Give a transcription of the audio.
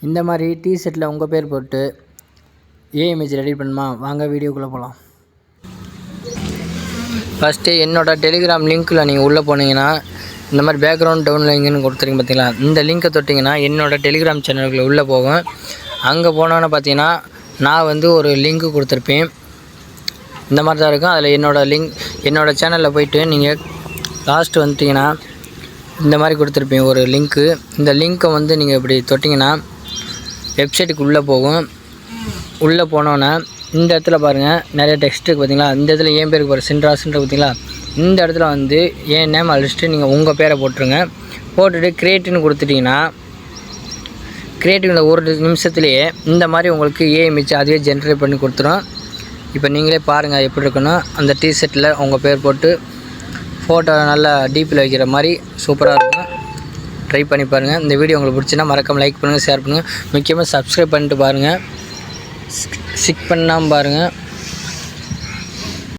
இந்த மாதிரி டிஷர்ட்டில் உங்கள் பேர் போட்டு இமேஜ் ரெடி பண்ணுமா? வாங்க வீடியோக்குள்ளே போகலாம். ஃபஸ்ட்டு என்னோடய டெலிகிராம் லிங்க்கில் நீங்கள் உள்ளே போனீங்கன்னா இந்த மாதிரி பேக்ரவுண்ட் டவுன் லிங்க்னு கொடுத்துருங்க பார்த்தீங்களா? இந்த லிங்க்கை தொட்டிங்கன்னா என்னோடய டெலிகிராம் சேனலுக்குள்ளே உள்ளே போகும். அங்கே போனோன்னு பார்த்தீங்கன்னா நான் ஒரு லிங்க்கு கொடுத்துருப்பேன். இந்த மாதிரி தான் இருக்கும். அதில் என்னோடய சேனலில் போய்ட்டு நீங்கள் லாஸ்ட்டு வந்துட்டிங்கன்னா இந்த மாதிரி கொடுத்துருப்பேன் ஒரு லிங்க்கு. இந்த லிங்க்கை நீங்கள் இப்படி தொட்டிங்கன்னா வெப்சைட்டுக்கு உள்ளே போகும். உள்ளே போனோன்னே இந்த இடத்துல பாருங்கள் நிறைய டெக்ஸ்ட்டுக்கு பார்த்தீங்களா? இந்த இடத்துல என் பேருக்கு பாரு சின்ராசுன்ற பார்த்தீங்களா? இந்த இடத்துல என் நேம் அழிச்சிட்டு நீங்கள் உங்கள் பேரை போட்டுருங்க. போட்டுட்டு கிரியேட்டுன்னு கொடுத்துட்டிங்கன்னா கிரியேட்டிவில் ஒரு நிமிஷத்துலேயே இந்த மாதிரி உங்களுக்கு இமேஜ் அதுவே ஜென்ரேட் பண்ணி கொடுத்துரும். இப்போ நீங்களே பாருங்கள் எப்படி இருக்கணும். அந்த டிஷர்ட்டில் உங்கள் பேர் போட்டு ஃபோட்டோ நல்லா டிபியில் வைக்கிற மாதிரி சூப்பராக இருக்கும். ட்ரை பண்ணி பாருங்கள். இந்த வீடியோ உங்களுக்கு பிடிச்சின்னா மறக்காமல் லைக் பண்ணுங்கள், ஷேர் பண்ணுங்கள். முக்கியமாக சப்ஸ்கிரைப் பண்ணிட்டு பாருங்கள். ஸ்கிப் பண்ணாமல் பாருங்கள்.